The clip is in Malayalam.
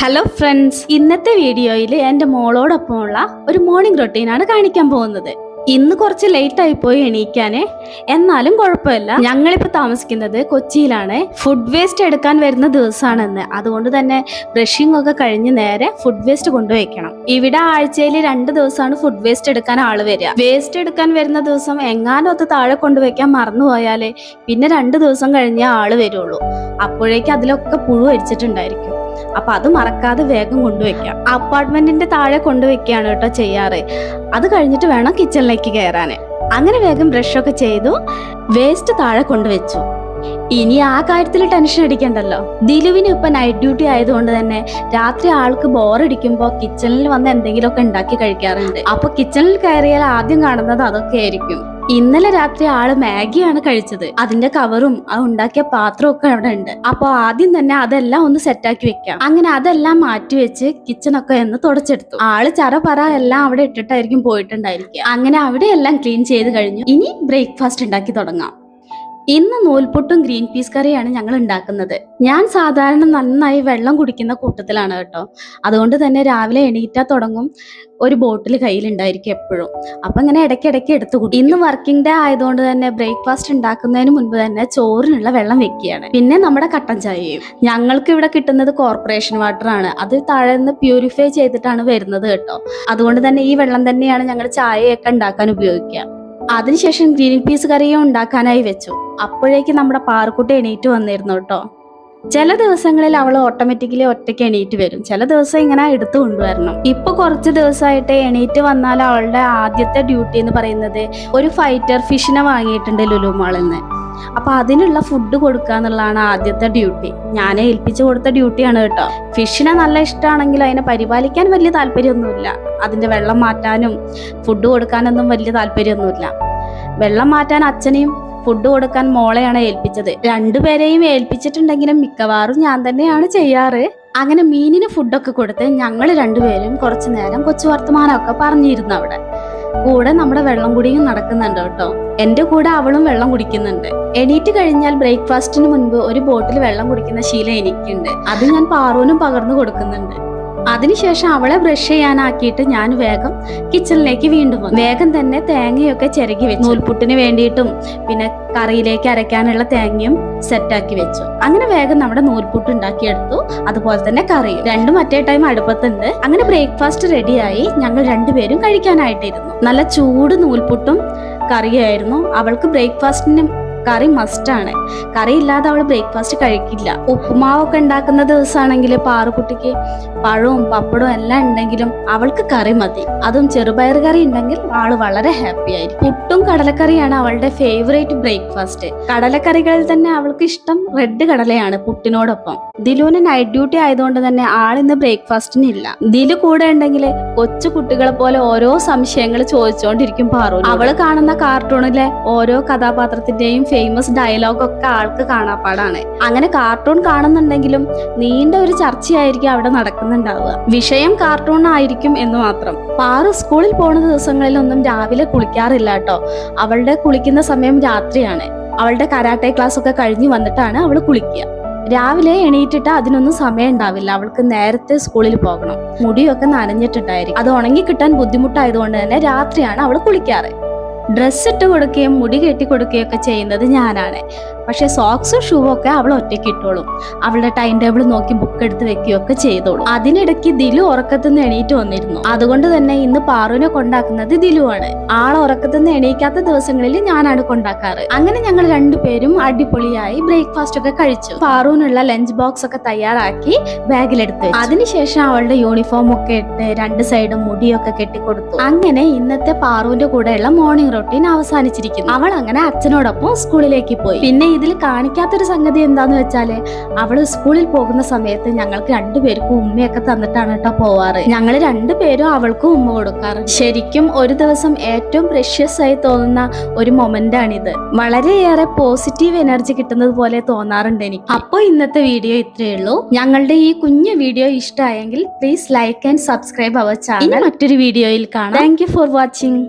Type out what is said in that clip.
ഹലോ ഫ്രണ്ട്സ്, ഇന്നത്തെ വീഡിയോയിൽ എൻ്റെ മോളോടൊപ്പമുള്ള ഒരു മോർണിംഗ് റൊട്ടീനാണ് കാണിക്കാൻ പോകുന്നത്. ഇന്ന് കുറച്ച് ലേറ്റ് ആയിപ്പോയി എണീക്കാന്, എന്നാലും കുഴപ്പമില്ല. ഞങ്ങളിപ്പോൾ താമസിക്കുന്നത് കൊച്ചിയിലാണ്. ഫുഡ് വേസ്റ്റ് എടുക്കാൻ വരുന്ന ദിവസമാണെന്ന്, അതുകൊണ്ട് തന്നെ ബ്രഷിംഗ് ഒക്കെ കഴിഞ്ഞ് നേരെ ഫുഡ് വേസ്റ്റ് കൊണ്ടുവയ്ക്കണം. ഇവിടെ ആഴ്ചയിൽ 2 ദിവസമാണ് ഫുഡ് വേസ്റ്റ് എടുക്കാൻ ആള് വരിക. വേസ്റ്റ് എടുക്കാൻ വരുന്ന ദിവസം എങ്ങാനും അത് താഴെ കൊണ്ടുവയ്ക്കാൻ മറന്നുപോയാലേ പിന്നെ 2 ദിവസം കഴിഞ്ഞേ ആള് വരുള്ളൂ. അപ്പോഴേക്കും അതിലൊക്കെ പുഴു അരിച്ചിട്ടുണ്ടായിരിക്കും. അപ്പൊ അത് മറക്കാതെ വേഗം കൊണ്ടുവയ്ക്കാം. അപ്പാർട്ട്മെന്റിന്റെ താഴെ കൊണ്ടുവയ്ക്കുകയാണ് കേട്ടോ ചെയ്യാറ്. അത് കഴിഞ്ഞിട്ട് വേണം കിച്ചണിലേക്ക് കയറാന്. അങ്ങനെ വേഗം ബ്രഷൊക്കെ ചെയ്തു വേസ്റ്റ് താഴെ കൊണ്ടുവച്ചു. ഇനി ആ കാര്യത്തിൽ ടെൻഷൻ അടിക്കണ്ടല്ലോ. ദിലുവിന് ഇപ്പൊ നൈറ്റ് ഡ്യൂട്ടി ആയതുകൊണ്ട് തന്നെ രാത്രി ആൾക്ക് ബോറടിക്കുമ്പോ കിച്ചണിൽ വന്ന് എന്തെങ്കിലുമൊക്കെ ഉണ്ടാക്കി കഴിക്കാറുണ്ട്. അപ്പൊ കിച്ചണിൽ കയറിയാൽ ആദ്യം കാണുന്നത് അതൊക്കെ ആയിരിക്കും. ഇന്നലെ രാത്രി ആള് മാഗിയാണ് കഴിച്ചത്. അതിന്റെ കവറും അത് ഉണ്ടാക്കിയ പാത്രവും ഒക്കെ അവിടെ ഉണ്ട്. അപ്പൊ ആദ്യം തന്നെ അതെല്ലാം ഒന്ന് സെറ്റാക്കി വെക്കാം. അങ്ങനെ അതെല്ലാം മാറ്റിവെച്ച് കിച്ചണൊക്കെ ഒന്ന് തുടച്ചെടുത്തു. ആള് ചറപറ എല്ലാം അവിടെ ഇട്ടിട്ടായിരിക്കും പോയിട്ടുണ്ടായിരിക്കുക. അങ്ങനെ അവിടെ എല്ലാം ക്ലീൻ ചെയ്ത് കഴിഞ്ഞു. ഇനി ബ്രേക്ക്ഫാസ്റ്റ് ഉണ്ടാക്കി തുടങ്ങാം. ഇന്ന് നൂൽപുട്ടും ഗ്രീൻ പീസ് കറിയാണ് ഞങ്ങൾ ഉണ്ടാക്കുന്നത്. ഞാൻ സാധാരണ നന്നായി വെള്ളം കുടിക്കുന്ന കൂട്ടത്തിലാണ് കേട്ടോ. അതുകൊണ്ട് തന്നെ രാവിലെ എണീറ്റാ തുടങ്ങും ഒരു ബോട്ടിൽ കയ്യിലുണ്ടായിരിക്കും എപ്പോഴും. അപ്പൊ ഇങ്ങനെ ഇടയ്ക്കിടയ്ക്ക് എടുത്തു കുടിക്കും. ഇന്ന് വർക്കിംഗ് ഡേ ആയതുകൊണ്ട് തന്നെ ബ്രേക്ക്ഫാസ്റ്റ് ഉണ്ടാക്കുന്നതിന് മുൻപ് തന്നെ ചോറിനുള്ള വെള്ളം വെക്കുകയാണ്. പിന്നെ നമ്മുടെ കട്ടൻ ചായയും. ഞങ്ങൾക്ക് ഇവിടെ കിട്ടുന്നത് കോർപ്പറേഷൻ വാട്ടർ ആണ്. അത് താഴെ നിന്ന് പ്യൂരിഫൈ ചെയ്തിട്ടാണ് വരുന്നത് കേട്ടോ. അതുകൊണ്ട് തന്നെ ഈ വെള്ളം തന്നെയാണ് ഞങ്ങൾ ചായയൊക്കെ ഉണ്ടാക്കാൻ ഉപയോഗിക്കുക. അതിനുശേഷം ഗ്രീൻ പീസ് കറിയും ഉണ്ടാക്കാനായി വെച്ചു. അപ്പോഴേക്ക് നമ്മുടെ പാറുക്കുട്ടി എണീറ്റ് വന്നിരുന്നു കേട്ടോ. ചില ദിവസങ്ങളിൽ അവൾ ഓട്ടോമാറ്റിക്കലി ഒറ്റയ്ക്ക് എണീറ്റ് വരും, ചില ദിവസം ഇങ്ങനെ എടുത്തു കൊണ്ടുവരണം. ഇപ്പൊ കുറച്ച് ദിവസമായിട്ട് എണീറ്റ് വന്നാൽ അവളുടെ ആദ്യത്തെ ഡ്യൂട്ടി എന്ന് പറയുന്നത് ഒരു ഫൈറ്റർ ഫിഷിനെ വാങ്ങിയിട്ടുണ്ട് ലുലു മാളിൽ നിന്ന്. അപ്പൊ അതിനുള്ള ഫുഡ് കൊടുക്കുക എന്നുള്ളതാണ് ആദ്യത്തെ ഡ്യൂട്ടി. ഞാൻ ഏൽപ്പിച്ചു കൊടുത്ത ഡ്യൂട്ടിയാണ് കേട്ടോ. ഫിഷിനെ നല്ല ഇഷ്ടമാണെങ്കിലും അതിനെ പരിപാലിക്കാൻ വലിയ താല്പര്യമൊന്നുമില്ല. അതിന്റെ വെള്ളം മാറ്റാനും ഫുഡ് കൊടുക്കാനൊന്നും വലിയ താല്പര്യമൊന്നുമില്ല. വെള്ളം മാറ്റാൻ അച്ഛനെയും ഫുഡ് കൊടുക്കാൻ മോളെയാണ് ഏൽപ്പിച്ചത്. 2 പേരെയും ഏൽപ്പിച്ചിട്ടുണ്ടെങ്കിലും മിക്കവാറും ഞാൻ തന്നെയാണ് ചെയ്യാറ്. അങ്ങനെ മീനിന് ഫുഡൊക്കെ കൊടുത്ത് ഞങ്ങൾ 2 പേരും കുറച്ചു നേരം കൊച്ചു വർത്തമാനമൊക്കെ പറഞ്ഞിരുന്നു. അവിടെ കൂടെ നമ്മുടെ വെള്ളം കുടിയും നടക്കുന്നുണ്ട് കേട്ടോ. എന്റെ കൂടെ അവളും വെള്ളം കുടിക്കുന്നുണ്ട്. എണീറ്റ് കഴിഞ്ഞാൽ ബ്രേക്ക്ഫാസ്റ്റിന് മുൻപ് ഒരു ബോട്ടിൽ വെള്ളം കുടിക്കുന്ന ശീലം എനിക്കുണ്ട്. അത് ഞാൻ പാറുവിനും പകർന്നു കൊടുക്കുന്നുണ്ട്. അതിനുശേഷം അവളെ ബ്രഷ് ചെയ്യാനാക്കിയിട്ട് ഞാൻ വേഗം കിച്ചണിലേക്ക് വീണ്ടും വന്നു. വേഗം തന്നെ തേങ്ങയൊക്കെ ചിരകി വെച്ചു. നൂൽപുട്ടിന് വേണ്ടിയിട്ടും പിന്നെ കറിയിലേക്ക് അരയ്ക്കാനുള്ള തേങ്ങയും സെറ്റാക്കി വെച്ചു. അങ്ങനെ വേഗം നമ്മുടെ നൂൽപുട്ട് ഉണ്ടാക്കിയെടുത്തു. അതുപോലെ തന്നെ കറിയും രണ്ടും അറ്റേ ടൈം അടുപ്പത്തുണ്ട്. അങ്ങനെ ബ്രേക്ക്ഫാസ്റ്റ് റെഡിയായി. ഞങ്ങൾ 2 പേരും കഴിക്കാനായിട്ടിരുന്നു. നല്ല ചൂട് നൂൽപുട്ടും കറിയായിരുന്നു. അവൾക്ക് ബ്രേക്ക്ഫാസ്റ്റിന് കറി മസ്റ്റാണ്. കറി ഇല്ലാതെ അവൾ ബ്രേക്ക്ഫാസ്റ്റ് കഴിക്കില്ല. ഉപ്പുമാവൊക്കെ ഉണ്ടാക്കുന്ന ദിവസമാണെങ്കിൽ പാറുകുട്ടിക്ക് പഴവും പപ്പടവും എല്ലാം ഉണ്ടെങ്കിലും അവൾക്ക് കറി മതി. അതും ചെറുപയർ കറി ഉണ്ടെങ്കിൽ ആള് വളരെ ഹാപ്പി ആയിരിക്കും. പുട്ടും കടലക്കറിയാണ് അവളുടെ ഫേവറേറ്റ് ബ്രേക്ക്ഫാസ്റ്റ്. കടലക്കറികളിൽ തന്നെ അവൾക്ക് ഇഷ്ടം റെഡ് കടലയാണ് പുട്ടിനോടൊപ്പം. ദിലുവിന് നൈറ്റ് ഡ്യൂട്ടി ആയതുകൊണ്ട് തന്നെ ആളിന്ന് ബ്രേക്ക്ഫാസ്റ്റിന് ഇല്ല. ദിലു കൂടെ ഉണ്ടെങ്കിൽ കൊച്ചു കുട്ടികളെ പോലെ ഓരോ സംശയങ്ങൾ ചോദിച്ചുകൊണ്ടിരിക്കും പാറു. അവള് കാണുന്ന കാർട്ടൂണിലെ ഓരോ കഥാപാത്രത്തിന്റെയും ഫേമസ് ഡയലോഗ് ഒക്കെ ആൾക്ക് കാണാപ്പാടാണ്. അങ്ങനെ കാർട്ടൂൺ കാണുന്നുണ്ടെങ്കിലും നീണ്ട ഒരു ചർച്ചയായിരിക്കും അവിടെ നടക്കുന്നുണ്ടാവുക. വിഷയം കാർട്ടൂൺ ആയിരിക്കും എന്ന് മാത്രം. പാറു സ്കൂളിൽ പോണ ദിവസങ്ങളിലൊന്നും രാവിലെ കുളിക്കാറില്ല കേട്ടോ. അവളുടെ കുളിക്കുന്ന സമയം രാത്രിയാണ്. അവളുടെ കരാട്ടെ ക്ലാസ് ഒക്കെ കഴിഞ്ഞ് വന്നിട്ടാണ് അവൾ കുളിക്കുക. രാവിലെ എണീറ്റിട്ട് അതിനൊന്നും സമയം ഉണ്ടാവില്ല. അവൾക്ക് നേരത്തെ സ്കൂളിൽ പോകണം. മുടിയൊക്കെ നനഞ്ഞിട്ടുണ്ടായിരിക്കും. അത് ഉണങ്ങി കിട്ടാൻ ബുദ്ധിമുട്ടായതുകൊണ്ട് തന്നെ രാത്രിയാണ് അവൾ കുളിക്കാറ്. ഡ്രസ്സ് ഇട്ട് കൊടുക്കുകയും മുടി കെട്ടി കൊടുക്കുകയും ഒക്കെ ചെയ്യുന്നത് ഞാനാണ്. പക്ഷെ സോക്സും ഷൂവും ഒക്കെ അവൾ ഒറ്റയ്ക്ക് ഇട്ടോളും. അവളുടെ ടൈം ടേബിൾ നോക്കി ബുക്ക് എടുത്ത് വെക്കുകയൊക്കെ ചെയ്തോളും. അതിനിടയ്ക്ക് ദിലു ഉറക്കത്തുനിന്ന് എണീറ്റ് വന്നിരുന്നു. അതുകൊണ്ട് തന്നെ ഇന്ന് പാറുവിനെ കൊണ്ടാക്കുന്നത് ദിലുവാണ്. ആളെ ഉറക്കത്തുനിന്ന് എണീക്കാത്ത ദിവസങ്ങളിൽ ഞാനാണ് കൊണ്ടാക്കാറ്. അങ്ങനെ ഞങ്ങൾ 2 പേരും അടിപൊളിയായി ബ്രേക്ക്ഫാസ്റ്റ് ഒക്കെ കഴിച്ചു. പാറുവിനുള്ള ലഞ്ച് ബോക്സ് ഒക്കെ തയ്യാറാക്കി ബാഗിലെടുത്ത് വെച്ചു. അതിനുശേഷം അവളുടെ യൂണിഫോം ഒക്കെ ഇട്ട് 2 സൈഡും മുടിയൊക്കെ കെട്ടിക്കൊടുത്തു. അങ്ങനെ ഇന്നത്തെ പാറുവിന്റെ കൂടെയുള്ള മോർണിംഗ് റൊട്ടീൻ അവസാനിച്ചിരിക്കുന്നു. അവൾ അങ്ങനെ അച്ഛനോടൊപ്പം സ്കൂളിലേക്ക് പോയി. പിന്നെ ഇതിൽ കാണിക്കാത്തൊരു സംഗതി എന്താന്ന് വെച്ചാല് അവള് സ്കൂളിൽ പോകുന്ന സമയത്ത് ഞങ്ങൾക്ക് 2 പേർക്കും ഉമ്മയൊക്കെ തന്നിട്ടാണ് കേട്ടോ പോവാറ്. ഞങ്ങൾ 2 പേരും അവൾക്കും ഉമ്മ കൊടുക്കാറ്. ശരിക്കും ഒരു ദിവസം ഏറ്റവും പ്രഷ്യസ് ആയി തോന്നുന്ന ഒരു മൊമെന്റ് ആണിത്. വളരെയേറെ പോസിറ്റീവ് എനർജി കിട്ടുന്നത് പോലെ തോന്നാറുണ്ട് എനിക്ക്. അപ്പോൾ ഇന്നത്തെ വീഡിയോ ഇത്രയേ ഉള്ളൂ. ഞങ്ങളുടെ ഈ കുഞ്ഞു വീഡിയോ ഇഷ്ടമായെങ്കിൽ please like and subscribe our channel. മറ്റൊരു വീഡിയോയിൽ കാണാം. Thank you for watching.